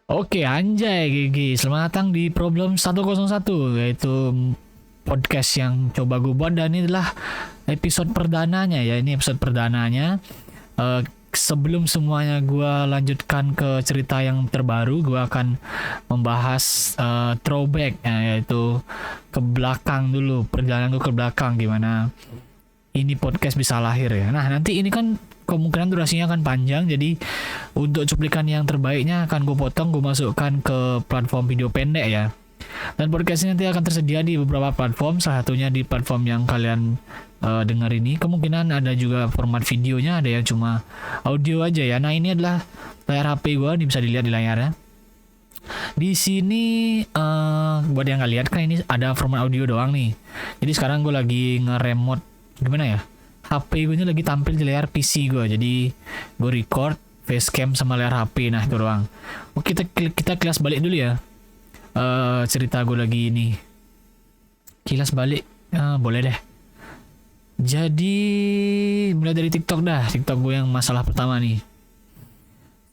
Oke, anjay Gigi. Selamat datang di Problem 101, yaitu podcast yang coba gue buat, dan ini adalah episode perdananya ya. Ini episode perdananya. Sebelum semuanya gue lanjutkan ke cerita yang terbaru, gue akan membahas throwback ya, yaitu ke belakang dulu, perjalanan gue ke belakang gimana ini podcast bisa lahir ya. Nah, nanti ini kan kemungkinan durasinya akan panjang, jadi untuk cuplikan yang terbaiknya akan gue potong, gue masukkan ke platform video pendek ya. Dan podcast ini nanti akan tersedia di beberapa platform, salah satunya di platform yang kalian dengar ini. Kemungkinan ada juga format videonya, ada yang cuma audio aja ya. Nah, ini adalah layar HP gue, ini bisa dilihat di layarnya. Di sini buat yang nggak lihat kan ini ada format audio doang nih. Jadi sekarang gue lagi nge-remote, gimana ya? HP gue ini lagi tampil di layar PC gue. Jadi gue record facecam sama layar HP, nah itu doang. Oke, kita kilas balik dulu ya. Cerita gue lagi ini. Kilas balik, boleh deh. Jadi mulai dari TikTok dah. TikTok gue yang masalah pertama nih.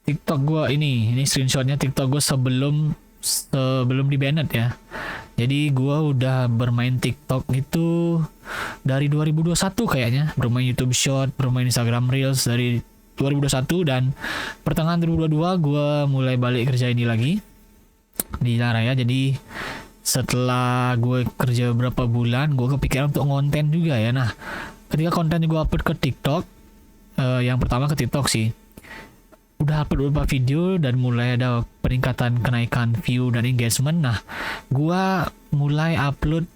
TikTok gue ini screenshotnya TikTok gue sebelum di banned ya. Jadi gue udah bermain TikTok itu dari 2021 kayaknya. Bermain YouTube Short, bermain Instagram Reels dari 2021, dan pertengahan 2022 gue mulai balik kerja ini lagi di Laraya. Jadi setelah gue kerja beberapa bulan, gue kepikiran untuk ngonten juga ya. Nah, ketika konten gue upload ke TikTok, yang pertama ke TikTok sih, udah upload beberapa video dan mulai ada peningkatan kenaikan view dan engagement. Nah, gua mulai upload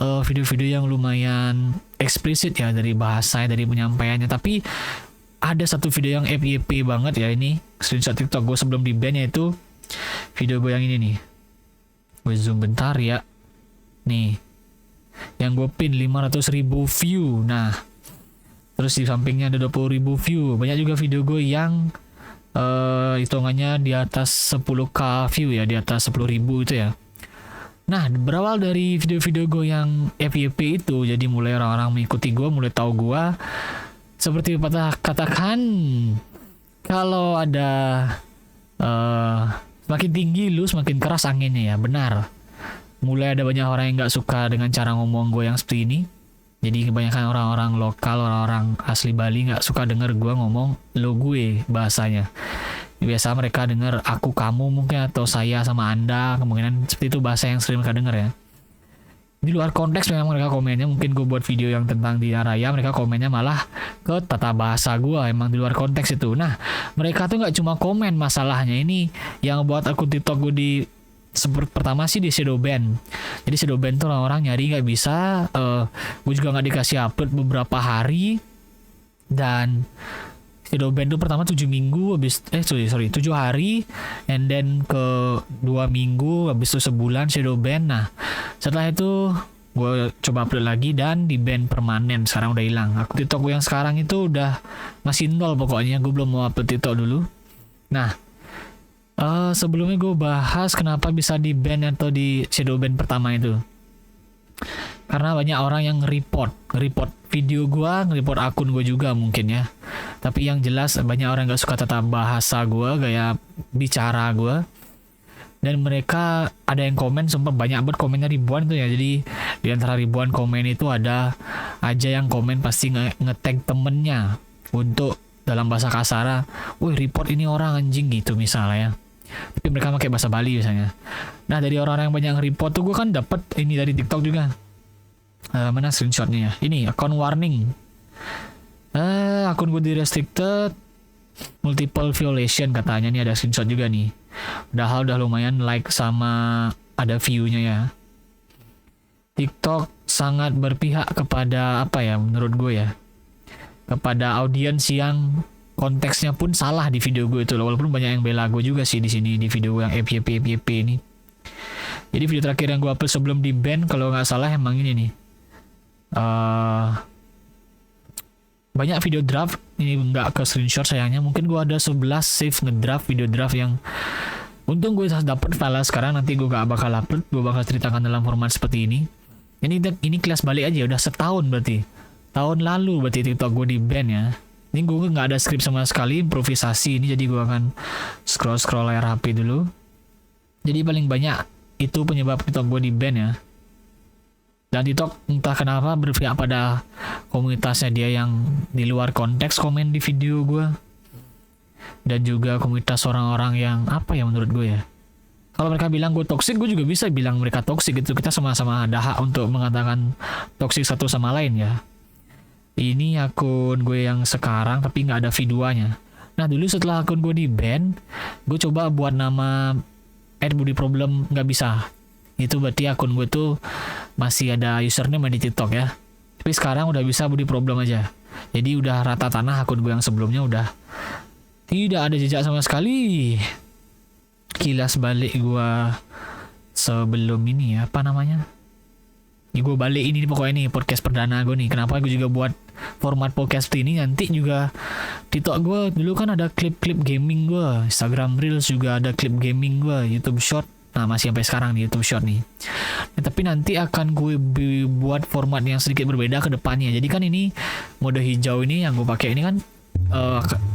video-video yang lumayan eksplisit ya, dari bahasanya, dari penyampaiannya. Tapi ada satu video yang FYP banget ya, ini screenshot TikTok gue sebelum di ban, yaitu video gue yang ini nih. Gue zoom bentar ya. Nih, yang gue pin 500.000 view. Nah, terus di sampingnya ada 20.000 view. Banyak juga video gue yang hitungannya di atas 10k view ya, di atas 10.000 itu ya. Nah, berawal dari video-video gue yang FYP itu, jadi mulai orang-orang mengikuti gue, mulai tahu gue. Seperti patah katakan, kalau ada semakin tinggi lu semakin keras anginnya ya, benar. Mulai ada banyak orang yang nggak suka dengan cara ngomong gue yang seperti ini. Jadi kebanyakan orang-orang lokal, orang-orang asli Bali nggak suka denger gue ngomong lo gue bahasanya. Biasa mereka denger aku kamu mungkin, atau saya sama anda, kemungkinan seperti itu bahasa yang sering mereka denger ya. Di luar konteks memang mereka komennya, mungkin gue buat video yang tentang di Raya, mereka komennya malah ke tata bahasa gue, emang di luar konteks itu. Nah, mereka tuh nggak cuma komen masalahnya, ini yang buat akun TikTok gue di pertama sih di shadow ban. Jadi shadow ban tuh orang-orang nyari nggak bisa. Gue juga nggak dikasih upload beberapa hari, dan shadow ban tuh pertama 7 minggu, habis 7 hari, and then ke 2 minggu, habis itu sebulan shadow ban. Nah, setelah itu gue coba upload lagi dan di ban permanen, sekarang udah hilang. Aku TikTok gue yang sekarang itu udah masih nol pokoknya, gue belum mau upload TikTok dulu. Nah, sebelumnya gue bahas kenapa bisa di ban atau di shadow ban pertama itu. Karena banyak orang yang report video gue, report akun gue juga mungkin ya. Tapi yang jelas banyak orang gak suka tata bahasa gue, gaya bicara gue. Dan mereka ada yang komen, sempat banyak banget komennya, ribuan tuh ya. Jadi di antara ribuan komen itu ada aja yang komen pasti nge-tag temennya untuk dalam bahasa kasar, wih report ini orang anjing gitu misalnya ya. Tapi mereka pakai bahasa Bali biasanya. Nah, dari orang-orang yang banyak report tuh gue kan dapat ini dari TikTok juga. Mana screenshotnya ya? Ini account warning. Akun gue di restricted, multiple violation katanya, nih ada screenshot juga nih. Padahal udah lumayan like sama ada view-nya ya. TikTok sangat berpihak kepada apa ya, menurut gue ya, kepada audiens yang konteksnya pun salah di video gue itu loh. Walaupun banyak yang bela gue juga sih di sini di video gue yang FYP ini. Jadi video terakhir yang gue upload sebelum di ban kalau nggak salah emang ini nih. Banyak video draft, ini nggak ke screenshot sayangnya. Mungkin gue ada 11 save ngedraft, video draft yang untung gue dapet file sekarang, nanti gue gak bakal upload, gue bakal ceritakan dalam format seperti ini. Ini kelas balik aja, udah setahun berarti. Tahun lalu berarti TikTok gue di ban ya. Ini gue nggak ada skrip sama sekali, improvisasi ini, jadi gue akan scroll layar HP dulu. Jadi paling banyak itu penyebab TikTok gue di ban ya. Dan TikTok entah kenapa berpihak pada komunitasnya dia yang di luar konteks komen di video gue. Dan juga komunitas orang-orang yang apa ya menurut gue ya. Kalau mereka bilang gue toksik, gue juga bisa bilang mereka toksik gitu. Kita sama-sama ada hak untuk mengatakan toksik satu sama lain ya. Ini akun gue yang sekarang tapi nggak ada videonya. Nah dulu setelah akun gue di ban, gue coba buat nama Budi Problem, nggak bisa. Itu berarti akun gue tuh masih ada username di TikTok ya. Tapi sekarang udah bisa Budi Problem aja. Jadi udah rata tanah akun gue yang sebelumnya udah tidak ada jejak sama sekali. Kilas balik gue sebelum ini ya, apa namanya? Ya gue balik ini pokoknya nih podcast perdana gue nih. Kenapa gue juga buat format podcast ini, nanti juga TikTok gue dulu kan ada klip-klip gaming gue, Instagram Reels juga ada klip gaming gue, YouTube Short. Nah masih sampai sekarang di YouTube Short nih. Nah, tapi nanti akan gue buat format yang sedikit berbeda ke depannya. Jadi kan ini mode hijau ini yang gue pakai ini kan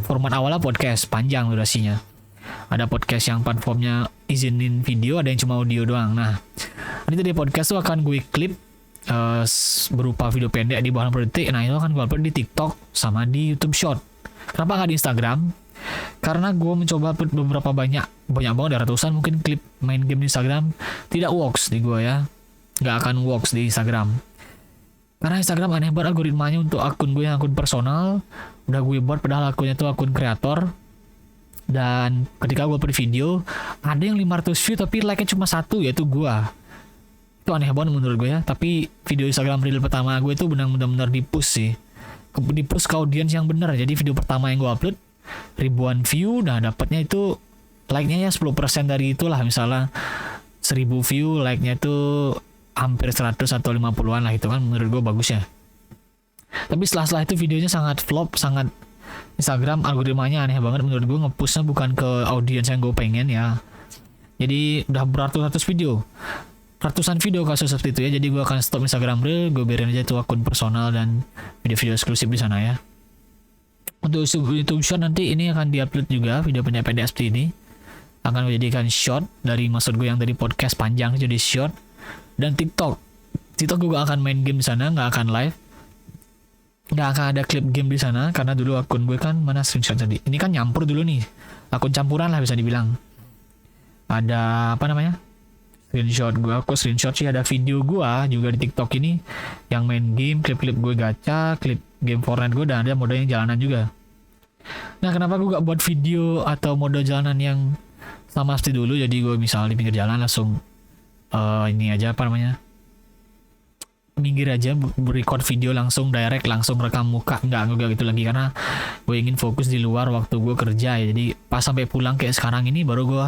format awalnya podcast panjang durasinya. Ada podcast yang platformnya izinin video, ada yang cuma audio doang. Nah nanti di podcast tuh akan gue klip berupa video pendek di bawah 60 detik. Nah itu akan gue upload di TikTok sama di YouTube Short. Kenapa nggak di Instagram? Karena gue mencoba upload beberapa banyak banget, ada ratusan mungkin klip main game di Instagram, tidak works di gue ya, nggak akan works di Instagram. Karena Instagram aneh banget algoritmanya untuk akun gue yang akun personal. Udah gue buat padahal akunnya tuh akun kreator. Dan ketika gue upload video, ada yang 500 view tapi like-nya cuma 1, yaitu gue. Itu aneh banget menurut gue ya. Tapi video Instagram reel pertama gue itu benar-benar di-push sih. Di-push ke audiens yang benar. Jadi video pertama yang gue upload ribuan view, nah dapatnya itu like-nya ya 10% dari itulah. Misalnya 1000 view, like-nya itu hampir 100 atau 50-an lah, itu kan menurut gue bagus ya. Tapi setelah itu videonya sangat flop, sangat Instagram algoritmanya aneh banget menurut gue, nge-pushnya bukan ke audiens yang gue pengen ya. Jadi udah beratus-ratus video, ratusan video kasus seperti itu ya. Jadi gue akan stop Instagram Reel, gue biarin aja itu akun personal dan video-video eksklusif di sana ya. Untuk YouTube Short nanti ini akan diupload juga video pendek-pendek seperti ini. Akan menjadikan short dari, maksud gue yang dari podcast panjang jadi short. Dan TikTok juga akan main game di sana, nggak akan live, nggak akan ada klip game di sana karena dulu akun gue kan mana screenshot tadi. Ini kan nyampur dulu nih, akun campuran lah bisa dibilang. Ada apa namanya? Aku screenshot sih ada video gue juga di TikTok ini yang main game, klip-klip gue gacha, klip game Fortnite gue, dan ada mode yang jalanan juga. Nah kenapa gue gak buat video atau mode jalanan yang sama seperti dulu? Jadi gue misal di pinggir jalan langsung ini aja apa namanya, minggir aja, record video langsung direct, langsung rekam muka, enggak gitu lagi karena gue ingin fokus di luar waktu gue kerja ya. Jadi pas sampai pulang kayak sekarang ini baru gue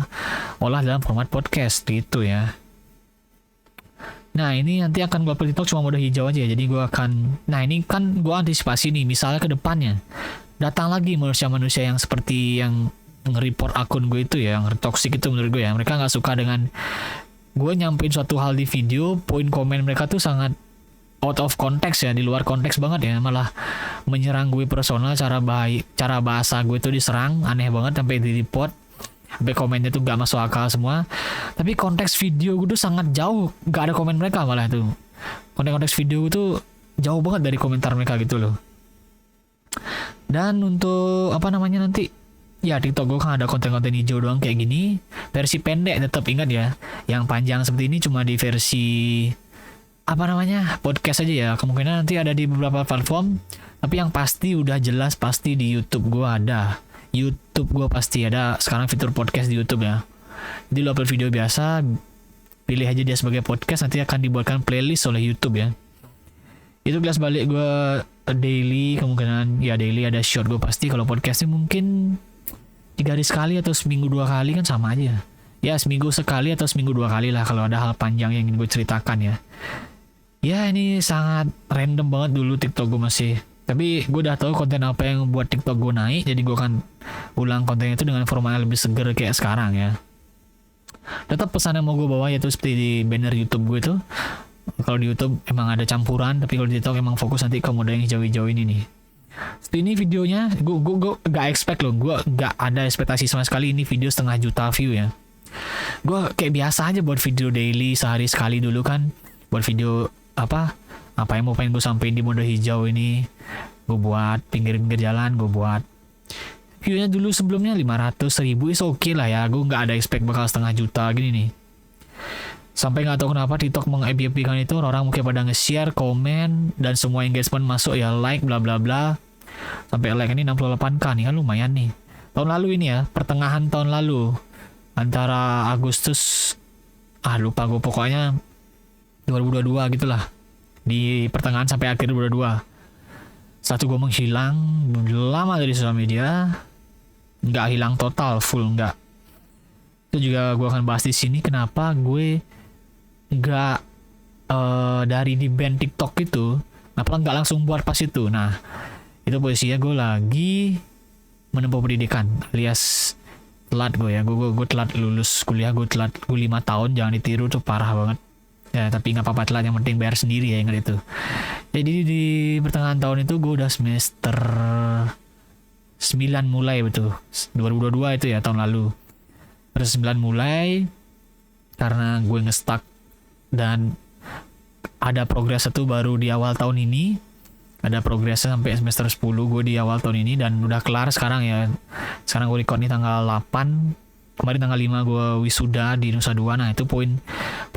olah dalam format podcast gitu ya. Nah ini nanti akan gue upload TikTok cuma mode hijau aja. Jadi gue akan, nah ini kan gue antisipasi nih, misalnya ke depannya datang lagi manusia-manusia yang seperti yang nge-report akun gue itu ya, yang toxic itu menurut gue ya. Mereka nggak suka dengan gue nyampein suatu hal di video, poin komen mereka tuh sangat out of context ya, di luar konteks banget ya, malah menyerang gue personal, cara bahasa gue tuh diserang aneh banget sampai di report, sampai komennya tuh gak masuk akal semua. Tapi konteks video gue tuh sangat jauh, gak ada komen mereka, malah tuh konteks video gue tuh jauh banget dari komentar mereka gitu loh. Dan untuk apa namanya nanti ya, TikTok gue kan ada konten-konten hijau doang kayak gini, versi pendek, tetap ingat ya, yang panjang seperti ini cuma di versi apa namanya podcast aja ya. Kemungkinan nanti ada di beberapa platform, tapi yang pasti udah jelas pasti di YouTube gue ada. YouTube gue pasti ada sekarang fitur podcast di YouTube ya. Jadi lo upload video biasa, pilih aja dia sebagai podcast, nanti akan dibuatkan playlist oleh YouTube ya. Itu kelas balik gue daily, kemungkinan ya daily ada short gue pasti. Kalau podcastnya mungkin 3 hari sekali atau seminggu 2 kali kan sama aja ya, seminggu sekali atau seminggu 2 kali lah kalau ada hal panjang yang ingin gue ceritakan ya. Ya ini sangat random banget dulu TikTok gue masih, tapi gue udah tahu konten apa yang buat TikTok gue naik, jadi gue akan ulang konten itu dengan formatnya lebih seger kayak sekarang ya. Tetap pesan yang mau gue bawa yaitu seperti di banner YouTube gue tuh, kalau di YouTube emang ada campuran, tapi kalau di TikTok emang fokus nanti ke mode yang hijau-hijau ini nih. Seperti ini videonya, gue gak expect loh, gue gak ada ekspektasi sama sekali ini video 500,000 view ya. gue kayak biasa aja buat video daily sehari sekali dulu kan, buat video apa yang mau pengen gue sampein di mode hijau ini gue buat, pinggir-pinggir jalan gue buat. Viewnya dulu sebelumnya 500.000 is oke lah ya, gue nggak ada expect bakal 500.000 gini nih. Sampai nggak tahu kenapa TikTok meng-FYP-kan itu, orang mungkin pada nge-share, komen, dan semua engagement masuk ya, like bla bla bla. Sampai like ini 68k nih kan, lumayan nih. Tahun lalu ini ya, pertengahan tahun lalu, antara Agustus lupa gue, pokoknya 2022 gitulah, di pertengahan sampai akhir 2022. Satu gue menghilang lama dari sosial media, nggak hilang total full, nggak. Itu juga gue akan bahas di sini kenapa gue nggak dari di band TikTok itu, kenapa nggak langsung buat pas itu. Nah itu posisinya gue lagi menempuh pendidikan, alias telat gue ya, gue telat lulus kuliah, gue 5 tahun, jangan ditiru tuh, parah banget ya. Tapi nggak apa-apa telat, yang penting bayar sendiri ya, ingat itu. Jadi di pertengahan tahun itu gue udah semester 9 mulai, betul 2022 itu ya, tahun lalu. Terus 9 mulai karena gue nge-stuck dan ada progres itu baru di awal tahun ini. Ada progresnya sampai semester 10 gue di awal tahun ini, dan udah kelar sekarang ya. Sekarang gue record nih tanggal 8. Kemarin tanggal 5 gue wisuda di Nusa Dua. Nah itu poin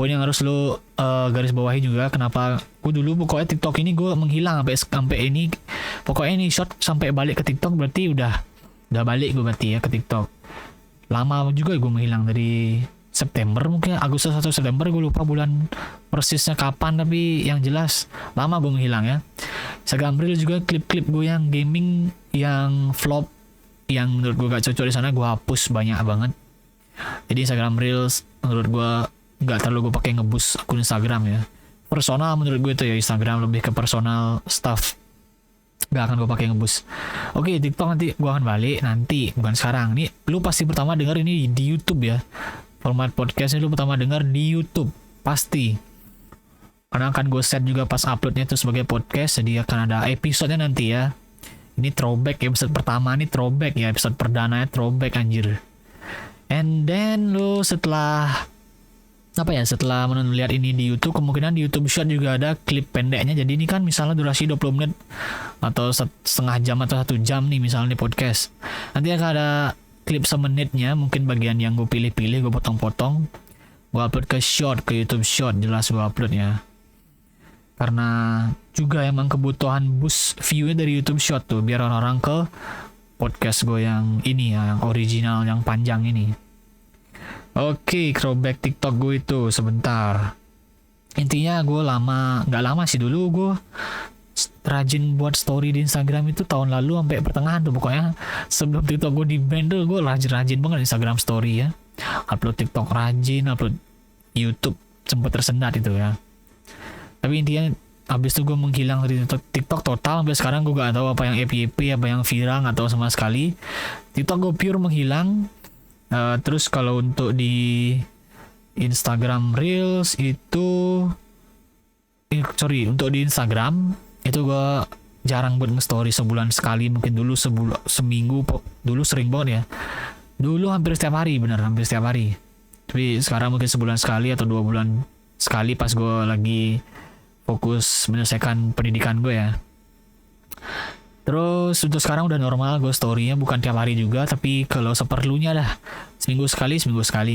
yang harus lo garis bawahi juga, kenapa gue dulu pokoknya TikTok ini gue menghilang sampai ini. Pokoknya ini short sampai balik ke TikTok berarti udah balik gue berarti ya ke TikTok. Lama juga gue menghilang, dari September mungkin, Agustus atau September, gue lupa bulan persisnya kapan, tapi yang jelas lama gue menghilang ya. Instagram Reel juga, klip-klip gue yang gaming yang flop, yang menurut gue gak cocok di sana, gue hapus banyak banget. Jadi Instagram Reels menurut gue gak terlalu gue pakai ngeboost akun Instagram ya. Personal menurut gue itu ya, Instagram lebih ke personal stuff, gak akan gue pakai ngeboost. Oke, TikTok nanti gue akan balik nanti, bukan sekarang. Nih lu pasti pertama denger ini di YouTube ya. Format podcastnya lu pertama denger di YouTube pasti, karena akan gue set juga pas uploadnya itu sebagai podcast, jadi akan ada episodenya nanti ya. Ini throwback, episode pertama nih throwback ya, episode perdananya throwback anjir. And then lu setelah melihat ini di YouTube, kemungkinan di YouTube Short juga ada klip pendeknya. Jadi ini kan misalnya durasi 20 menit atau setengah jam atau 1 jam nih misalnya di podcast, nanti akan ada klip semenitnya, mungkin bagian yang gue pilih-pilih, gue potong-potong, gue upload ke Short, ke YouTube Short, jelas gue upload ya. Karena juga emang kebutuhan boost view-nya dari YouTube Short tuh, biar orang-orang ke podcast gue yang ini ya, yang original, yang panjang ini. Oke, throwback TikTok gue itu sebentar. Intinya gue nggak lama sih, dulu gue rajin buat story di Instagram itu tahun lalu sampai pertengahan tuh, pokoknya sebelum TikTok gue di ban tuh gue rajin banget Instagram story ya. Upload TikTok rajin, upload YouTube sempat tersendat itu ya. Tapi intinya habis itu gue menghilang dari TikTok total, sampai sekarang gue gak tahu apa yang FYP, apa yang viral, gak tahu sama sekali. TikTok gue pure menghilang. Terus kalau untuk di Instagram Reels itu untuk di Instagram itu gue jarang buat nge-story, sebulan sekali mungkin. Dulu seminggu dulu sering banget ya, dulu hampir setiap hari, hampir setiap hari. Tapi sekarang mungkin sebulan sekali atau 2 bulan sekali pas gue lagi fokus menyelesaikan pendidikan gue ya. Terus untuk sekarang udah normal gue story-nya, bukan tiap hari juga, tapi kalau seperlunya lah, seminggu sekali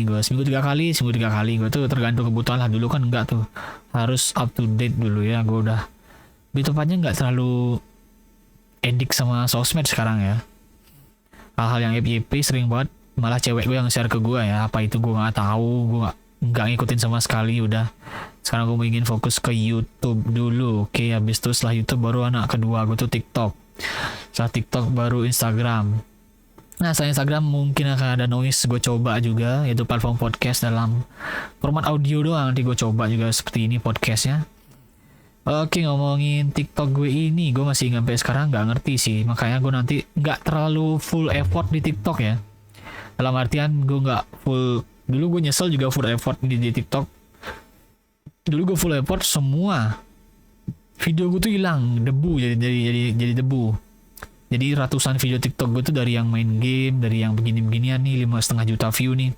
gue, seminggu 3 kali gue, tuh tergantung kebutuhan lah. Dulu kan enggak tuh, harus up to date dulu ya, gue udah di tempatnya nggak terlalu edik sama sosmed sekarang ya. Hal-hal yang FYP sering banget, malah cewek gue yang share ke gue ya, apa itu gue nggak tahu, gue nggak ngikutin sama sekali. Udah sekarang gue ingin fokus ke YouTube dulu. Oke, habis itu setelah YouTube baru anak kedua gue tuh TikTok, setelah TikTok baru Instagram. Nah setelah Instagram mungkin akan ada Noise, gue coba juga, yaitu platform podcast dalam format audio doang. Nanti gue coba juga seperti ini podcastnya. Oke, ngomongin TikTok gue ini, gue masih sampai sekarang nggak ngerti sih, makanya gue nanti nggak terlalu full effort di TikTok ya. Dalam artian gue nggak full. Dulu gue nyesel juga full effort di TikTok. Dulu gue full effort, semua video gue tuh hilang, debu, jadi debu. Jadi ratusan video TikTok gue tuh dari yang main game, dari yang begini-beginian nih, 5,5 juta view nih,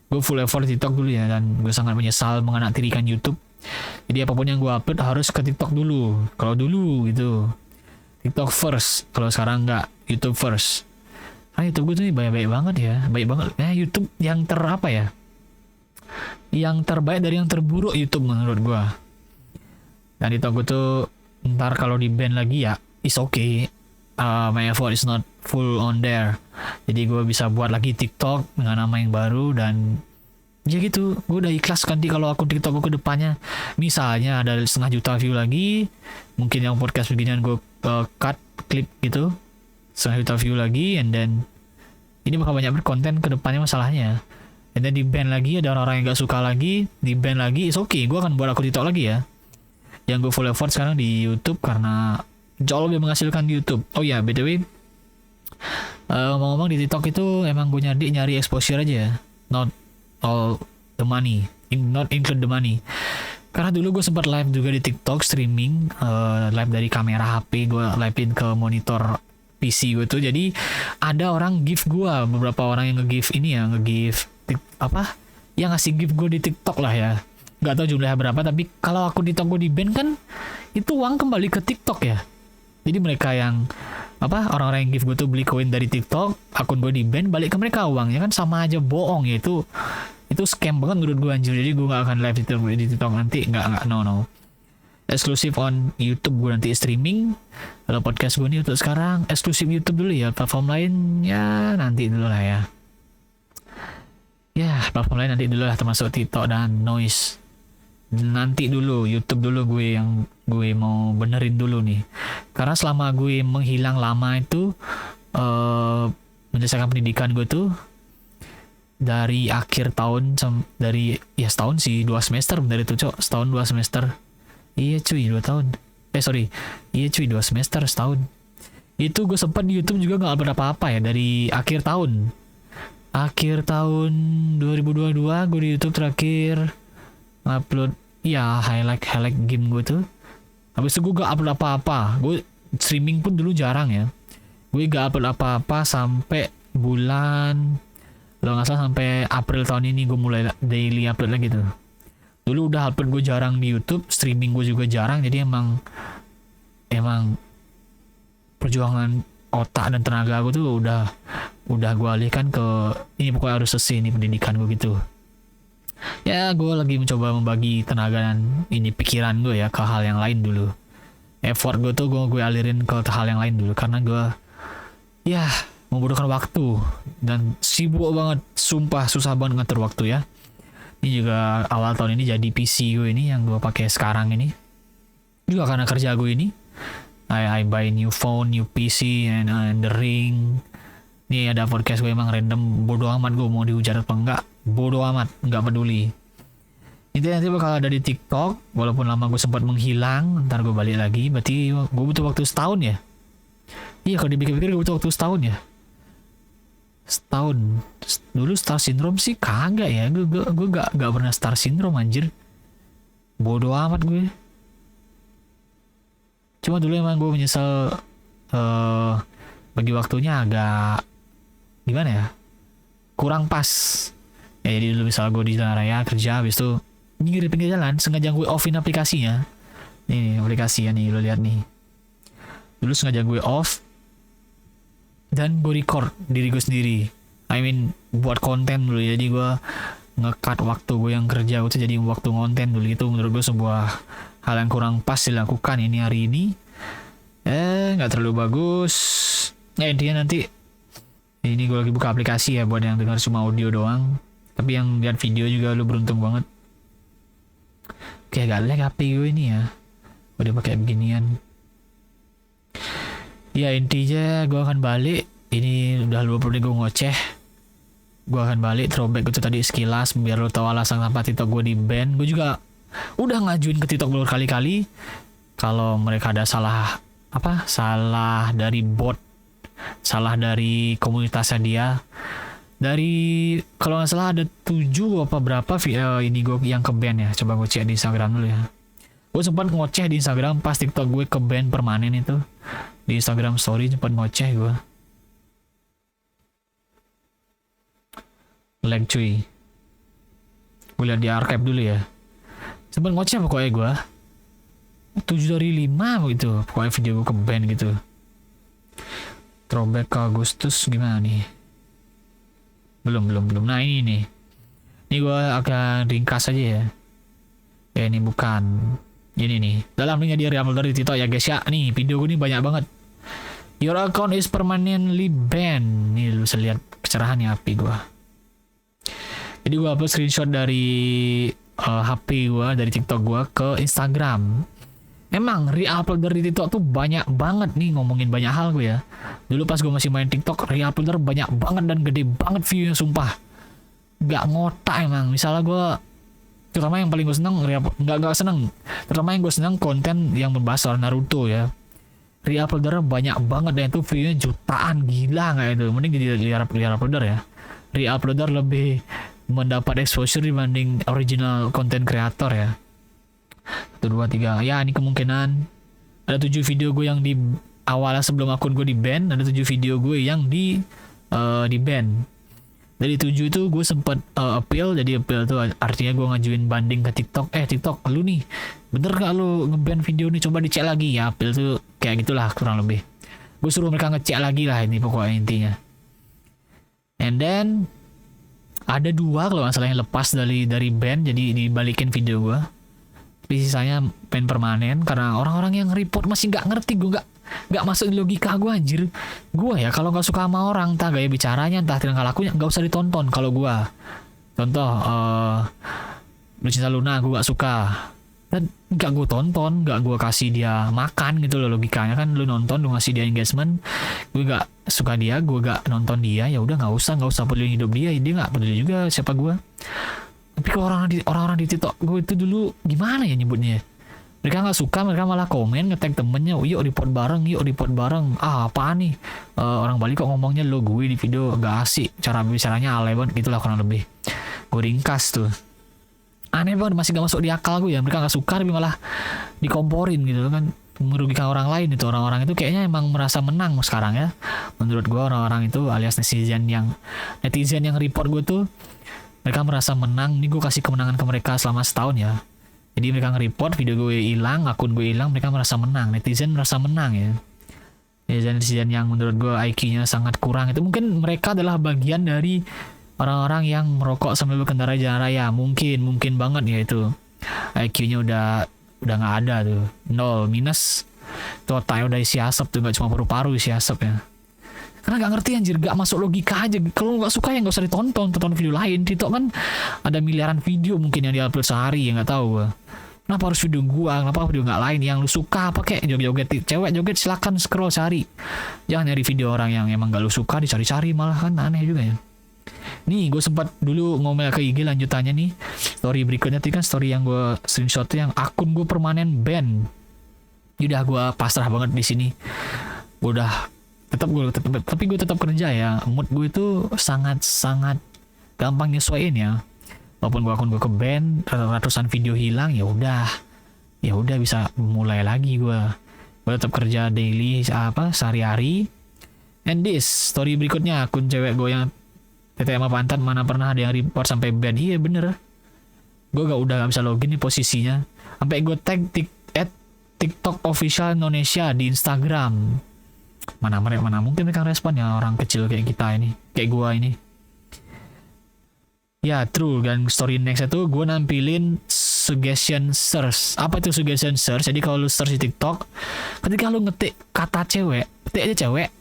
gue full effort di TikTok dulu ya, dan gue sangat menyesal menganaktirikan YouTube. Jadi apapun yang gue upload harus ke TikTok dulu. Kalau dulu gitu TikTok first, kalau sekarang nggak, YouTube first. Karena YouTube gue tuh baik-baik banget ya, baik banget. YouTube yang apa ya? Yang terbaik dari yang terburuk YouTube menurut gue. Dan TikTok gue tuh ntar kalau di ban lagi ya, it's okay. My effort is not full on there. Jadi gue bisa buat lagi TikTok dengan nama yang baru, dan ya gitu, gue udah ikhlas nanti kalau akun TikTok gue ke depannya misalnya ada 500 juta view lagi, mungkin yang podcast beginian gue cut clip gitu 500 juta view lagi, and then ini bakal banyak berkonten ke depannya masalahnya. And then di ban lagi, ada orang-orang yang gak suka lagi, di ban lagi, it's okay, gue akan buat akun TikTok lagi ya. Yang gue full effort sekarang di YouTube karena jauh lebih menghasilkan di YouTube. Oh ya, btw, ngomong-ngomong di TikTok itu emang gue nyari exposure aja ya, not all the money, not include the money. Karena dulu gue sempat live juga di TikTok, streaming live dari kamera HP gue, livein ke monitor PC gue tuh. Jadi ada orang give gue, beberapa orang yang nge-give ini ya, nge-give apa yang ngasih give gue di TikTok lah ya. Gak tahu jumlahnya berapa, tapi kalau akun TikTok gue di ban kan itu uang kembali ke TikTok ya. Jadi mereka yang orang-orang yang give gue tuh beli koin dari TikTok, akun gue di ban, balik ke mereka uangnya, kan sama aja bohong ya. Itu scam banget menurut gue anjir. Jadi gue gak akan live di TikTok nanti, nggak no. Eksklusif on YouTube gue nanti streaming. Kalau podcast gue nih untuk sekarang eksklusif YouTube dulu ya, platform lain ya nanti dulu lah ya. Ya platform lain nanti dulu lah, termasuk TikTok dan Noise. Nanti dulu YouTube dulu gue mau benerin dulu nih, karena selama gue menghilang lama itu menyelesaikan pendidikan gue tuh dari akhir tahun dari ya setahun sih, 2 semester bener itu cok, setahun 2 semester. Iya cuy, 2 tahun. Iya cuy, 2 semester setahun. Itu gue sempat di YouTube juga nggak upload apa-apa ya dari akhir tahun 2022 gue di YouTube terakhir upload ya highlight game gue tuh. Habis itu gue gak upload apa-apa. Gue streaming pun dulu jarang ya. Gue gak upload apa-apa sampai bulan, kalau nggak salah sampai April tahun ini gue mulai daily upload lagi tuh. Dulu udah upload gue jarang di YouTube, streaming gue juga jarang. Jadi emang perjuangan otak dan tenaga gue tuh udah gue alihkan ke ini, pokoknya harus selesai ini pendidikan gue gitu. Ya gue lagi mencoba membagi tenaga dan ini pikiran gue ya ke hal yang lain dulu. Effort gue tuh gue alirin ke hal yang lain dulu, karena gue ya membutuhkan waktu dan sibuk banget, sumpah susah banget ngatur waktu ya. Ini juga awal tahun ini jadi PC gue ini yang gue pakai sekarang ini juga karena kerja gue ini. I buy new phone, new PC, and the ring. Nih ada podcast gue emang random, bodo amat gue mau dihujat apa enggak, bodo amat, enggak peduli. Intinya nanti bakal ada di TikTok, walaupun lama gue sempat menghilang, ntar gue balik lagi. Berarti gue butuh waktu setahun ya. Iya kalau dipikir-pikir gue butuh waktu setahun ya. Setahun. Dulu star syndrome sih kagak ya, gue gak pernah star syndrome anjir. Bodo amat gue. Cuma dulu emang gue menyesal bagi waktunya agak gimana ya, kurang pas ya. Jadi dulu misal gue di jalan raya kerja, habis itu di pinggir jalan sengaja gue offin aplikasinya. Nih aplikasi ya nih, lo lihat nih, dulu sengaja gue off dan gue record diri gue sendiri, buat konten dulu. Jadi gue nge-cut waktu gue yang kerja gue tuh jadi waktu konten dulu. Itu menurut gue sebuah hal yang kurang pas dilakukan ini hari ini. Nggak terlalu bagus. Intinya nanti ini gue lagi buka aplikasi ya, buat yang dengar cuma audio doang, tapi yang lihat video juga lu beruntung banget. Kayak gak lag HP gue ini ya, udah pakai beginian. Ya intinya gue akan balik. Ini udah 20 menit gue ngoceh. Gue akan balik throwback itu tadi sekilas biar lo tahu alasan kenapa TikTok gue di ban. Gue juga udah ngajuin ke TikTok berkali-kali kalau mereka ada salah dari bot, salah dari komunitasnya dia. Dari kalau nggak salah ada 7 apa berapa ini gue yang ke ban ya. Coba gue cek di Instagram dulu ya. Gue sempat ngoceh di Instagram pas TikTok gue ke ban permanen itu. Di Instagram story sempat ngoceh gue. Lag cuy. Gue lihat di archive dulu ya. Sempet ngoceh pokoknya gue. 7 dari 5 begitu. Pokoknya video gue ke band gitu. Throwback ke Agustus gimana nih? Belum. Nah ini nih. Ini gue akan ringkas aja ya. Ya ini bukan. Ini nih. Dalam linknya di upload dari TikTok ya guys ya. Nih video gue nih banyak banget. Your account is permanently banned. Nih lu bisa lihat kecerahannya HP gue. Jadi gue upload screenshot dari HP gue, dari TikTok gue ke Instagram. Emang re-upload dari TikTok tuh banyak banget nih, ngomongin banyak hal gue ya. Dulu pas gue masih main TikTok, re-uploader banyak banget dan gede banget view-nya sumpah. Gak ngotak emang. Misalnya gue, terutama yang paling gue seneng, gak seneng. Terutama yang gue seneng konten yang membahas soal Naruto ya. Re-uploader banyak banget dan itu view-nya jutaan, gila gak itu. Mending jadi re-uploader ya. Re-uploader lebih mendapat exposure dibanding original content creator ya. 1, 2, 3 ya, ini kemungkinan ada 7 video gue yang di awalnya sebelum akun gue di ban, ada 7 video gue yang di ban. Dari 7 itu gue sempet appeal. Jadi appeal tuh artinya gue ngajuin banding ke TikTok. TikTok lu nih bener gak lu ngeban video nih, coba dicek lagi ya. Appeal tuh kayak gitulah kurang lebih. Gue suruh mereka ngecek lagi lah, ini pokoknya intinya. And then ada 2 kalau nggak salah yang lepas dari ban, jadi dibalikin video gue. Tapi sisanya ban permanen karena orang-orang yang report masih nggak ngerti. Gue nggak masuk di logika gue anjir. Gue ya kalau nggak suka sama orang, entah gaya bicaranya, entah tingkah lakunya, nggak usah ditonton. Kalau gue contoh Lucinta Luna gue nggak suka dan nggak gue tonton, nggak gue kasih dia makan gitu loh. Logikanya kan lu nonton, lu ngasih dia engagement. Gue nggak suka dia, gue nggak nonton dia, ya udah nggak usah peduli hidup dia nggak peduli juga siapa gue. Tapi kalau orang-orang di TikTok gue itu dulu gimana ya nyebutnya, mereka nggak suka, mereka malah komen nge-tag temennya, yuk report bareng. Apaan nih, orang Bali kok ngomongnya lo gue di video, gak asik, cara bicaranya alay banget gitulah kurang lebih. Gue ringkas tuh, aneh banget, masih gak masuk di akal gue ya. Mereka gak suka tapi malah dikomporin gitu kan, merugikan orang lain. Itu orang-orang itu kayaknya emang merasa menang sekarang ya. Menurut gue orang-orang itu alias netizen yang report gue tuh, mereka merasa menang. Ini gue kasih kemenangan ke mereka selama setahun ya. Jadi mereka nge-report video gue hilang, akun gue hilang, mereka merasa menang. Netizen merasa menang ya. Netizen yang menurut gue IQ-nya sangat kurang, itu mungkin mereka adalah bagian dari orang-orang yang merokok sambil berkendara jalan raya. Mungkin banget ya itu. IQ-nya udah nggak ada tuh, 0 minus. Tuh otaknya udah isi asap tuh, nggak cuma paru-paru isi asap ya. Karena gak ngerti anjir, gak masuk logika aja. Kalau gak suka ya gak usah tonton video lain. TikTok kan ada miliaran video mungkin yang diupload sehari ya, gak tahu gua. Kenapa harus video gua, kenapa video gak lain yang lu suka? Apa kayak joget-joget cewek joget, silakan scroll cari. Jangan nyari video orang yang emang gak lu suka dicari-cari, malah kan aneh juga ya. Nih gue sempat dulu ngomel ke IG lanjutannya nih, story berikutnya tadi kan story yang gue screenshot tuh yang akun gue permanen ban. Udah gue pasrah banget di sini. Tapi gue tetap kerja ya. Mood gue itu sangat gampang nyesuaiin ya. Walaupun akun gue ke ban, ratusan video hilang, ya udah bisa mulai lagi gue tetap kerja daily sehari-hari. And this story berikutnya, akun cewek gue yang TTM sama pantat, mana pernah ada yang report sampai ban. Iya bener, gue udah gak bisa login nih posisinya. Sampai gue tag TikTok official Indonesia di Instagram. Mana mungkin mereka respon ya, orang kecil kayak kita ini, kayak gua ini. Ya true. Dan story next itu gue nampilin suggestion search. Apa itu suggestion search? Jadi kalau lu search di TikTok, ketika lu ngetik kata cewek, ketik aja cewek,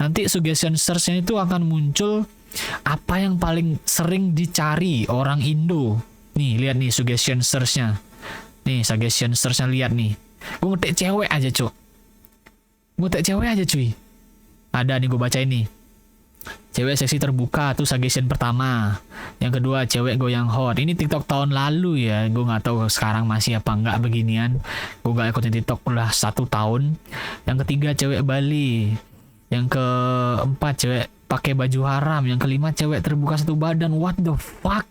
nanti suggestion search-nya itu akan muncul apa yang paling sering dicari orang Indo. Nih lihat nih suggestion search-nya. Nih suggestion search-nya, lihat nih. Gue ngetik cewek aja cuy. Ada nih, gue baca ini. Cewek seksi terbuka tuh suggestion pertama. Yang kedua cewek goyang hot. Ini TikTok tahun lalu ya. Gue nggak tahu sekarang masih apa nggak beginian. Gue nggak ikutin TikTok udah 1 tahun. Yang ketiga cewek Bali. Yang keempat cewek pakai baju haram. Yang kelima cewek terbuka satu badan. What the fuck?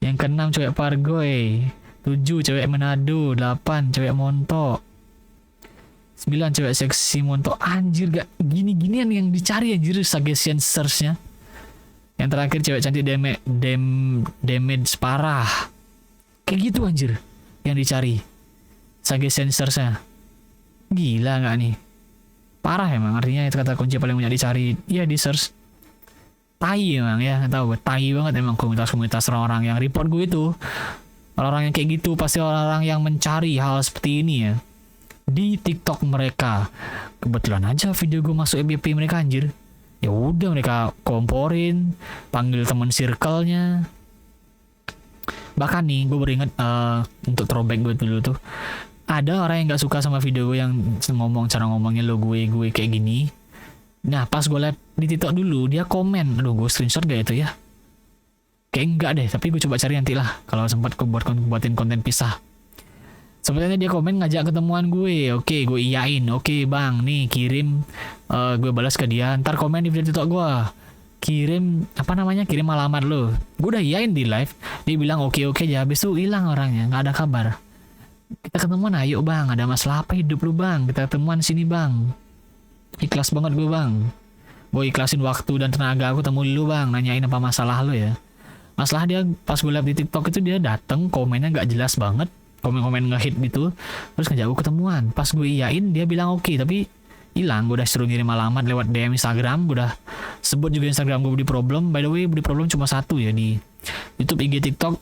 Yang keenam cewek Pargoy. 7 cewek Manado. 8 cewek Montok. 9 cewek seksi montok. Anjir, gak gini-ginian yang dicari anjir suggestion search-nya. Yang terakhir cewek cantik damage parah. Kayak gitu anjir yang dicari. Sage sensorsnya. Gila nggak nih? Parah emang, artinya itu kata kunci paling banyak dicari. Ya di search. Tai emang ya, nggak tahu gue. Tai banget emang komunitas-komunitas orang-orang yang report gue itu. Orang-orang yang kayak gitu pasti orang-orang yang mencari hal seperti ini ya. Di TikTok mereka. Kebetulan aja video gue masuk FYP mereka anjir. Ya udah mereka komporin, panggil temen circle-nya. Bahkan nih gue beringat untuk throwback gue dulu tuh, ada orang yang nggak suka sama video gue yang ngomong cara ngomongnya lo gue kayak gini. Nah pas gue liat di TikTok dulu dia komen, aduh gue screenshot gak itu ya? Kayak enggak deh, tapi gue coba cari nanti lah kalau sempat gue buatin konten pisah. Sebenarnya dia komen ngajak ketemuan gue. Oke, gue iyain. Oke bang, nih kirim. Gue balas ke dia. Ntar komen di video TikTok gue. Kirim kirim alamat lo. Gue udah iyain di live. Dia bilang oke aja. Habis itu hilang orangnya, nggak ada kabar. Kita ketemuan, ayo bang. Ada masalah apa hidup lu bang? Kita ketemuan sini bang. Ikhlas banget gue bang. Gue ikhlasin waktu dan tenaga aku temu lu bang. Nanyain apa masalah lo ya. Masalah dia pas gue live di TikTok itu dia dateng komennya nggak jelas banget. Komen-komen nge-hit gitu, terus ngajak gue ketemuan. Pas gue iyain dia bilang oke, tapi hilang. Gue udah suruh ngirim alamat lewat DM Instagram, gue udah sebut juga Instagram gue Budi Problem. By the way, Budi Problem cuma satu ya di YouTube, IG, TikTok.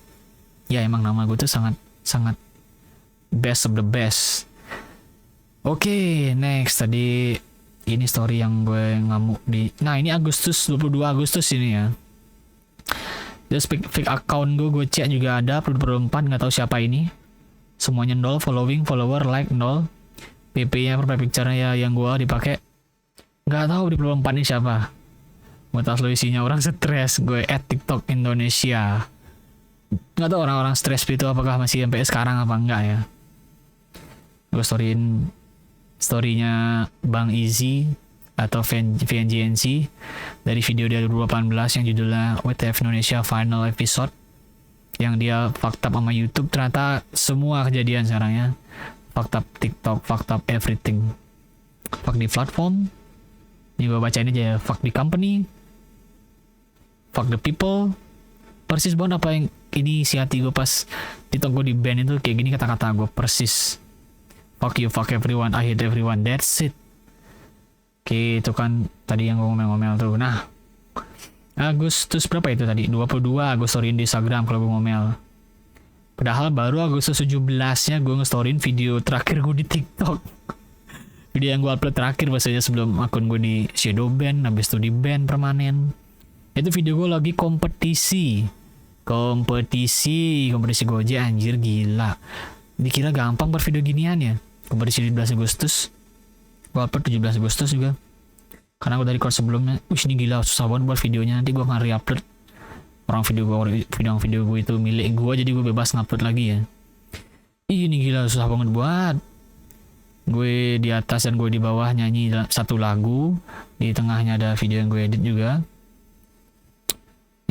Ya emang nama gue tuh sangat best of the best. Oke, next tadi ini story yang gue ngamuk di. Nah ini 22 Agustus ini ya. Terus fake account gue cek juga ada, Budi 4 nggak tahu siapa ini. Semuanya nol, following, follower, like nol. PP-nya profile picture-nya ya yang gua dipakai. Nggak tahu di 24 ini siapa. Gua tahu isinya orang stres. Gue @TikTok Indonesia. Nggak tahu orang-orang stres itu apakah masih sampai sekarang apa enggak ya. Gue storyin story-nya Bang Easy atau VNGNC dari video dari 2018 yang judulnya WTF Indonesia Final Episode. Yang dia fucked up sama YouTube, ternyata semua kejadian sekarang ya. Fucked up TikTok, fucked up everything. Fuck di platform. Ini gue bacain aja ya. Fuck the company. Fuck the people. Persis banget apa yang ini isi hati gue pas TikTok gue di ban itu kayak gini kata-kata gue persis. Fuck you, fuck everyone, I hate everyone, that's it. Oke, itu kan tadi yang gue ngomel-ngomel tuh. Nah, Agustus berapa itu tadi? 22 gue storyin di Instagram kalau gue ngomel. Padahal baru Agustus 17-nya gue nge-storyin video terakhir gue di TikTok. Video yang gue upload terakhir biasanya sebelum akun gue di shadow ban, habis itu di ban permanen. Itu video gue lagi kompetisi Gojek anjir gila. Dikira gampang buat video ginian ya. Kompetisi 17 Agustus. Gue upload 17 Agustus juga. Karena gue dari record sebelumnya, ini gila susah banget buat videonya. Nanti gue akan re-upload. Video gue itu milik gue, jadi gue bebas ngupload lagi ya. Ini gila susah banget buat. Gue di atas dan gue di bawah nyanyi satu lagu. Di tengahnya ada video yang gue edit juga.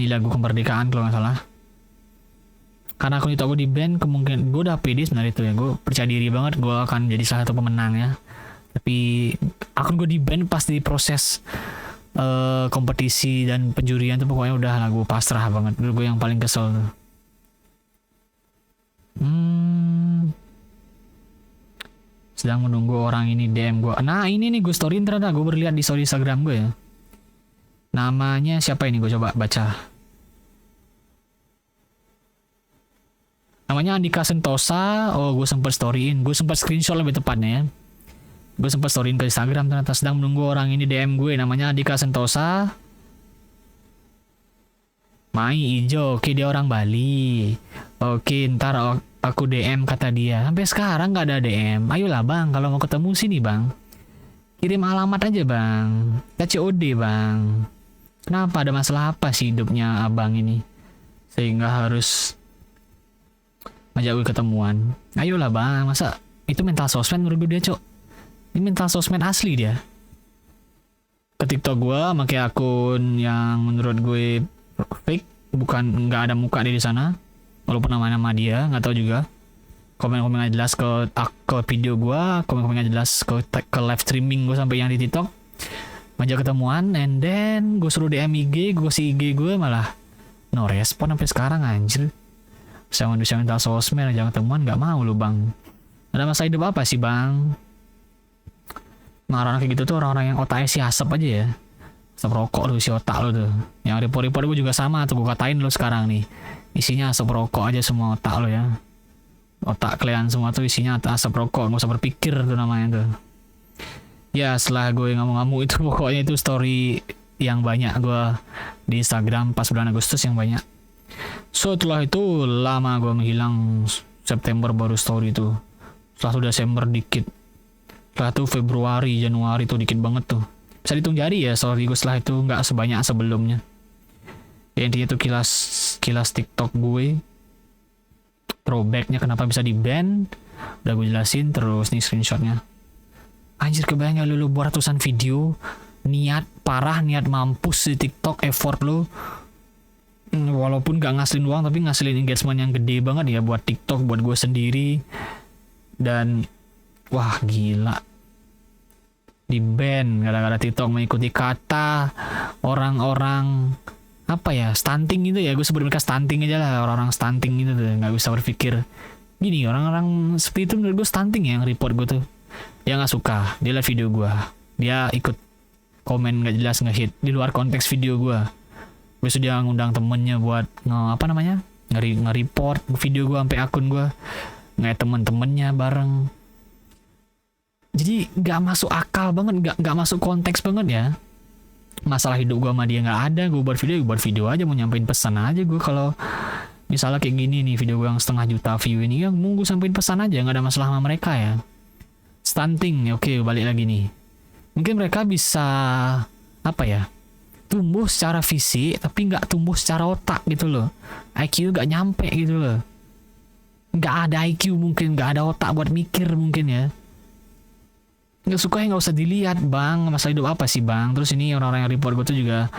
Ini lagu kemerdekaan kalau nggak salah. Karena akun TikTok gue di ban, kemungkinan gue udah pede sebenarnya itu ya. Gue percaya diri banget gue akan jadi salah satu pemenang ya. Tapi akun gue di ban pas di proses kompetisi dan penjurian tuh pokoknya udah lah gue pasrah banget. Gue yang paling kesel tuh. Sedang menunggu orang ini DM gue. Nah ini nih gue storyin ternyata. Gue berlihat di story Instagram gue ya. Namanya siapa ini, gue coba baca. Namanya Andika Sentosa. Oh gue sempat storyin. Gue sempat screenshot lebih tepatnya ya. Gue sempat storyin ke Instagram ternyata. Sedang menunggu orang ini DM gue. Namanya Andika Sentosa. Mai Ijo. Oke dia orang Bali. Oke ntar aku DM kata dia. Sampai sekarang gak ada DM. Ayolah bang kalau mau ketemu sini bang. Kirim alamat aja bang. Kita COD bang. Kenapa, ada masalah apa sih hidupnya abang ini sehingga harus ngajak gue ketemuan? Ayolah bang. Masa itu mental sosmed menurut gue dia cok. Ini mental sosmed asli dia. Ke TikTok gue pakai akun yang menurut gue fake, bukan nggak ada muka dia di sana. Walaupun nama dia nggak tahu juga. Komen-komen nggak jelas ke video gue, komen-komen nggak jelas ke live streaming gue sampai yang di TikTok. ngajak ketemuan, and then gue suruh DM IG, gue si IG gue malah no respon sampai sekarang anjir. Saya manusia minta sosmed, ngajak ketemuan nggak mau lu bang. Ada masa hidup apa sih bang? Orang kayak gitu tuh orang-orang yang otaknya si asap aja ya. Asap rokok lu si otak lu tuh. Yang report-report gue juga sama tuh, gue katain lu sekarang nih. Isinya asap rokok aja semua otak lu ya. Otak kalian semua tuh isinya asap rokok, gak usah berpikir tuh namanya tuh. Ya setelah gue ngamuk-ngamuk itu pokoknya itu story yang banyak gue di Instagram pas bulan Agustus yang banyak. So setelah itu lama gue menghilang, September baru story itu. Setelah itu Desember dikit. Setelah itu Februari, Januari tuh dikit banget tuh. Bisa dihitung jari ya story gue setelah itu, nggak sebanyak sebelumnya. Ya intinya tuh kilas TikTok gue. Throwbacknya kenapa bisa di ban, udah gue jelasin. Terus nih screenshotnya. Anjir kebayang gak lu buat ratusan video, niat parah, niat mampus di TikTok, effort lu. Walaupun gak ngasilin uang tapi ngasilin engagement yang gede banget ya buat TikTok, buat gue sendiri. Dan wah gila, di ban gara-gara TikTok mengikuti kata orang-orang apa ya, stunting gitu ya, gue sebut mereka stunting aja lah, orang-orang stunting gitu tuh, nggak bisa berpikir gini. Orang-orang seperti itu menurut gue stunting ya, yang report gue tuh. Dia nggak suka, dia liat video gue, dia ikut komen nggak jelas, nge-hit di luar konteks video gue. Besok dia ngundang temennya buat nge-report video gue sampai akun gue, nggak temen-temennya bareng. Jadi nggak masuk akal banget, nggak masuk konteks banget ya. Masalah hidup gue sama dia nggak ada, gue buat video aja, mau nyampein pesan aja gue. Kalau misalnya kayak gini nih video gue yang 500 juta view ini, ya mau gue sampein pesan aja, nggak ada masalah sama mereka ya. Stunting, oke, balik lagi nih. Mungkin mereka bisa apa ya, tumbuh secara fisik tapi nggak tumbuh secara otak gitu loh. IQ nggak nyampe gitu loh. Nggak ada IQ mungkin, nggak ada otak buat mikir mungkin ya. Nggak suka ya nggak usah dilihat bang, masalah hidup apa sih bang. Terus ini orang-orang yang report gue tuh juga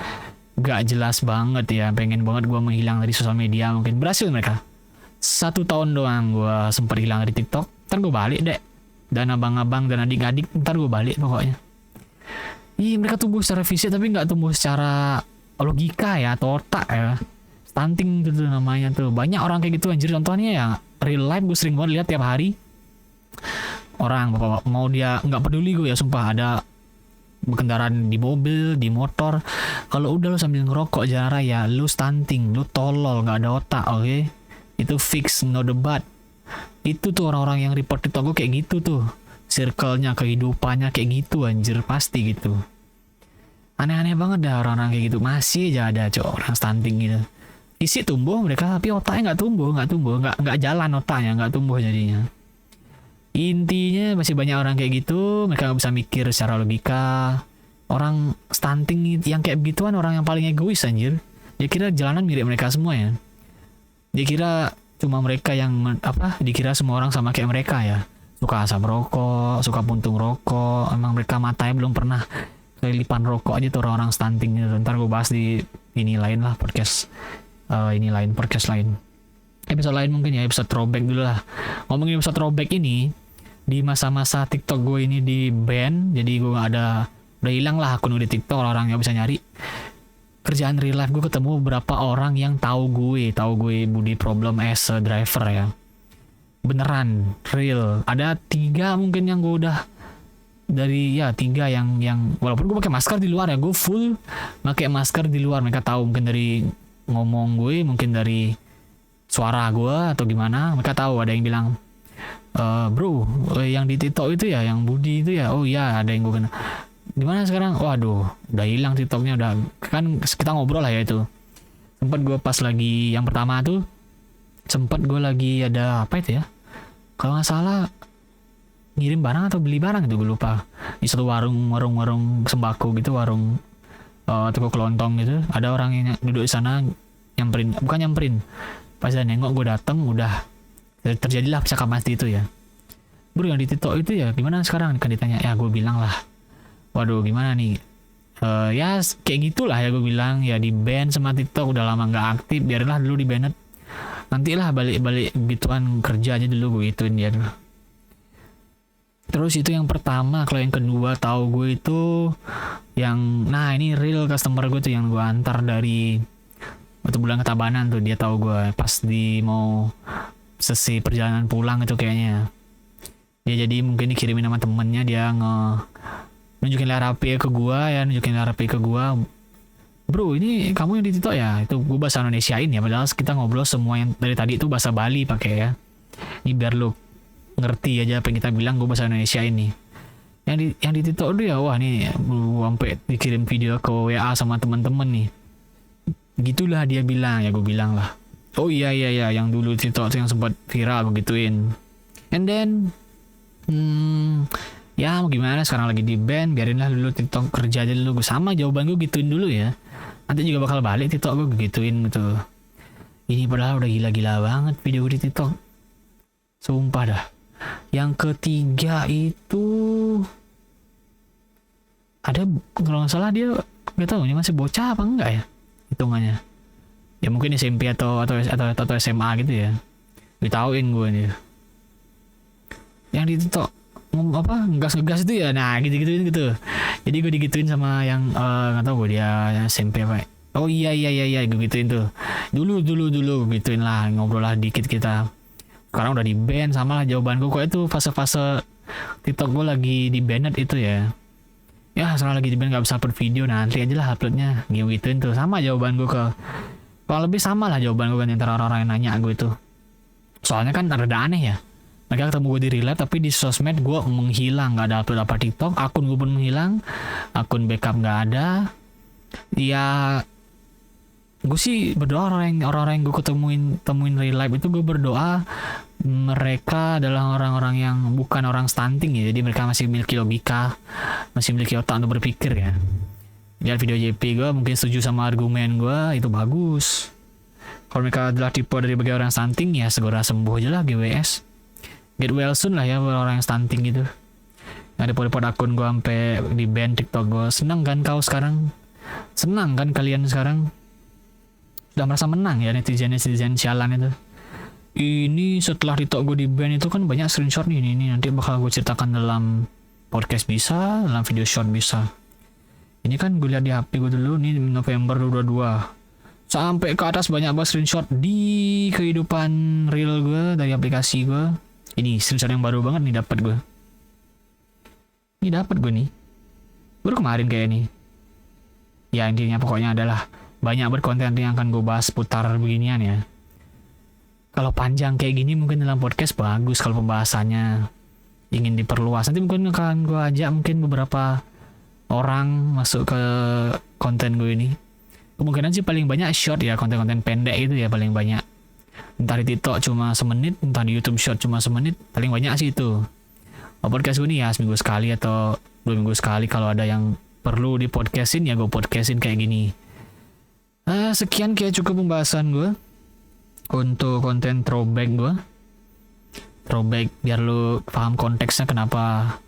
nggak jelas banget ya, pengen banget gue menghilang dari sosial media. Mungkin berhasil mereka. 1 tahun doang gue sempat hilang dari TikTok, ntar gue balik deh. Dan abang-abang dan adik-adik ntar gue balik pokoknya. Ih, mereka tumbuh secara fisik tapi nggak tumbuh secara logika ya atau otak ya. Stunting gitu namanya tuh. Banyak orang kayak gitu anjir, contohnya ya real life gue sering banget lihat tiap hari. Orang bapak mau dia nggak peduli gue ya, sumpah, ada berkendaraan di mobil, di motor, kalau udah lu sambil ngerokok jalan raya, lu stunting, lu tolol, nggak ada otak, oke? Itu fix, no debat. Itu tuh orang-orang yang report TikTok gue kayak gitu tuh, circle-nya, kehidupannya kayak gitu anjir, pasti gitu. Aneh-aneh banget dah orang-orang kayak gitu. Masih aja ada orang stunting gitu. Isi tumbuh mereka tapi otaknya nggak jalan otaknya, nggak tumbuh jadinya. Intinya masih banyak orang kayak gitu, mereka nggak bisa mikir secara logika. Orang stunting yang kayak begituan orang yang paling egois anjir. Dia kira jalanan mirip mereka semua ya. Dia kira cuma mereka yang dikira semua orang sama kayak mereka ya. Suka asap rokok, suka puntung rokok. Emang mereka matanya belum pernah kelilipan rokok aja tuh orang-orang stunting gitu. Ntar gue bahas di ini lain lah, podcast lain. Episode lain mungkin ya, episode throwback dulu lah. Ngomongin episode throwback ini, di masa-masa TikTok gue ini di ban, jadi gue udah hilang lah akun di TikTok, orang yang bisa nyari. Kerjaan real life gue ketemu beberapa orang yang tahu gue Budi Problem as a driver ya. Beneran real. Ada 3 mungkin yang gue udah dari 3 yang walaupun gue pakai masker di luar ya, gue full pakai masker di luar. Mereka tahu mungkin dari ngomong gue, mungkin dari suara gue atau gimana, mereka tahu. Ada yang bilang, bro, yang di TikTok itu ya, yang Budi itu ya, oh iya, ada yang gue kenal. Gimana sekarang? Waduh, udah hilang TikToknya, udah kan kita ngobrol lah ya itu. Sempat gue pas lagi yang pertama tuh, sempat gue lagi ada apa itu ya? Kalau nggak salah ngirim barang atau beli barang itu gue lupa. Di satu warung sembako gitu, warung toko kelontong gitu. Ada orang yang duduk di sana bukan nyamperin. Pas dia nengok gue dateng, udah terjadilah percakapan itu ya. Bro, yang di TikTok itu ya gimana sekarang? Kan ditanya, ya gue bilang lah, waduh gimana nih, ya kayak gitulah ya gue bilang, ya di ban sama TikTok, udah lama nggak aktif, biarlah dulu di banned, nantilah balik gituan kerja aja dulu, gue ituin dia dulu. Terus itu yang pertama. Kalau yang kedua tahu gue itu yang, nah ini real customer gue tuh yang gue antar dari waktu bulan ke Tabanan tuh, dia tahu gue pas di mau sesi perjalanan pulang itu kayaknya. Dia jadi mungkin dikirimin sama temennya, dia nunjukin layar HP ke gue ya, nunjukin layar HP ke gue. Bro, ini kamu yang di TikTok ya? Itu gue bahasa Indonesiain ya, padahal kita ngobrol semua yang dari tadi itu bahasa Bali pakai ya. Ini biar lu ngerti aja apa yang kita bilang, gue bahasa Indonesia ini. Yang di TikTok tuh ya, wah nih gue sampai dikirim video ke WA sama teman-teman nih. Gitulah dia bilang, ya gue bilang lah. Oh iya yang dulu TikTok yang sempat viral gue gituin. And then ya mau gimana, sekarang lagi di ban, biarinlah dulu TikTok kerja aja dulu. Gue sama jawaban gue gituin dulu ya. Nanti juga bakal balik TikTok gue gituin gitu. Ini padahal udah gila-gila banget video gue di TikTok. Sumpah dah. Yang ketiga itu ada, kalau nggak salah dia nggak tahu ini masih bocah apa enggak ya hitungannya. Ya mungkin SMP atau SMA gitu ya. Ditauin gue nih. Yang di TikTok apa ngegas itu ya, nah gitu jadi gue digituin sama yang nggak tahu gue dia SMP apa. Oh iya gue gituin tuh dulu gituin lah, ngobrol lah dikit kita. Sekarang udah di ban, sama lah jawaban gue. Kok itu fase-fase TikTok gue lagi di banned itu ya sekarang lagi di ban, nggak bisa upload video, nanti aja lah uploadnya gituin tuh. Sama jawaban gue kalau lebih sama lah jawaban gue kan antara orang-orang yang nanya gue itu. Soalnya kan rada aneh ya, mereka ketemu gue di real life tapi di sosmed gue menghilang, nggak ada upload apa TikTok, akun gue pun menghilang, akun backup nggak ada. Ya gue sih berdoa orang-orang yang gue temuin real life itu, gue berdoa mereka adalah orang-orang yang bukan orang stunting ya, jadi mereka masih memiliki logika, masih memiliki otak untuk berpikir ya. Lihat video JP gue mungkin setuju sama argumen gue, itu bagus. Kalau mereka adalah tipe dari bagi orang stunting ya segera sembuh aja lah, GWS. Get well soon lah ya orang yang stunting gitu. Nggak repot-repot akun gue sampai di ban TikTok gue. Senang kan kau sekarang? Senang kan kalian sekarang? Udah merasa menang ya netizen sialan itu. Ini setelah TikTok gue di ban itu kan banyak screenshot nih. Ini nanti bakal gue ceritakan dalam podcast bisa, dalam video short bisa. Ini kan gue lihat di HP gue dulu nih, November 2022. Sampai ke atas banyak banget screenshot di kehidupan real gue dari aplikasi gue. Ini screenshot yang baru banget nih dapat gue. Ini dapat gue nih. Baru kemarin kayak nih. Ya intinya pokoknya adalah banyak berkonten yang akan gue bahas putar beginian ya. Kalau panjang kayak gini mungkin dalam podcast bagus kalau pembahasannya ingin diperluas. Nanti mungkin akan gue ajak mungkin beberapa orang masuk ke konten gue ini. Kemungkinan sih paling banyak short ya, konten-konten pendek itu ya paling banyak. Entah di TikTok cuma semenit, entah di YouTube short cuma semenit, paling banyak sih itu. Podcast gue nih ya seminggu sekali atau 2 minggu sekali, kalau ada yang perlu di podcastin ya gue podcastin kayak gini. Sekian kayak cukup pembahasan gue untuk konten throwback gue. Throwback biar lu paham konteksnya kenapa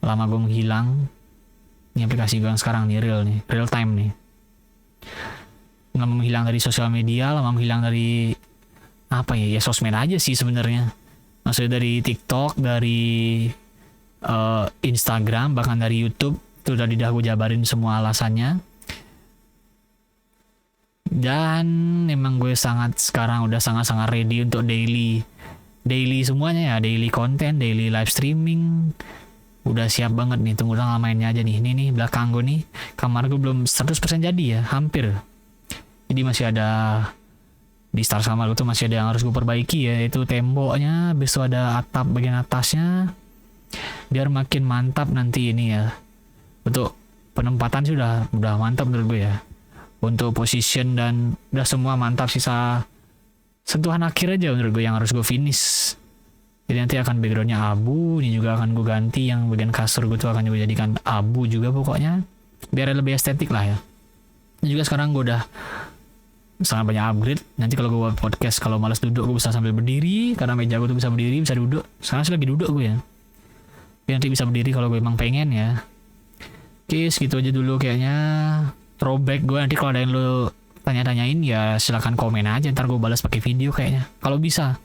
lama gue menghilang. Ini aplikasi gue yang sekarang nih, real time nih. Nggak menghilang dari sosial media, lama menghilang dari apa ya sosmed aja sih sebenarnya. Maksudnya dari TikTok, dari Instagram, bahkan dari YouTube. Itu udah gue jabarin semua alasannya. Dan memang gue sekarang udah sangat ready untuk daily semuanya ya, daily content, daily live streaming. Udah siap banget nih, tunggu tanggal mainnya aja nih. Ini nih belakang gue nih, kamar gue belum 100% jadi ya, hampir. Jadi masih ada di start kamar gue tuh masih ada yang harus gue perbaiki ya, yaitu temboknya, besok ada atap bagian atasnya. Biar makin mantap nanti ini ya. Untuk penempatan sih udah mantap menurut gue ya. Untuk position dan udah semua mantap, sisa sentuhan akhir aja menurut gue yang harus gue finish. Jadi nanti akan backgroundnya abu, ini juga akan gue ganti, yang bagian kasur gue tuh akan gue jadikan abu juga pokoknya, biar lebih estetik lah ya. Dan juga sekarang gue udah sangat banyak upgrade. Nanti kalau gue buat podcast, kalau malas duduk gue bisa sambil berdiri, karena meja gue tuh bisa berdiri, bisa duduk. Sekarang sih lagi duduk gue ya. Tapi nanti bisa berdiri kalau gue emang pengen ya. Oke, segitu aja dulu kayaknya throwback gue. Nanti kalau ada yang lo tanya-tanyain ya silakan komen aja, ntar gue balas pakai video kayaknya. Kalau bisa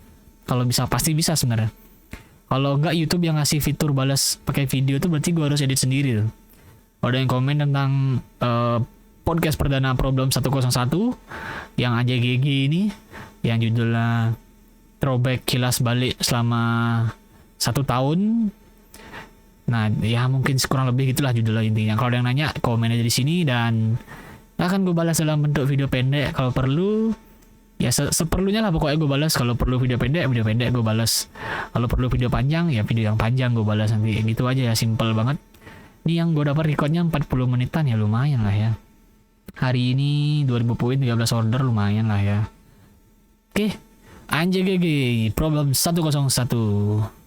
pasti bisa sebenarnya. Kalau enggak YouTube yang ngasih fitur balas pakai video tuh berarti gue harus edit sendiri tuh. Ada yang komen tentang podcast perdana Problem 101 yang AJGG ini, yang judulnya throwback kilas balik selama 1 tahun. Nah ya mungkin kurang lebih gitulah judulnya intinya. Kalau ada yang nanya komen aja di sini dan akan gue balas dalam bentuk video pendek kalau perlu. Ya seperlunya lah pokoknya gue balas. Kalau perlu video pendek gue balas. Kalau perlu video panjang ya video yang panjang gue balas nanti. Gitu aja ya, simple banget. Ini yang gue dapat recordnya 40 menitan ya, lumayan lah ya. Hari ini 2000 poin 13 order, lumayan lah ya. Oke, anjay GG Problem 101.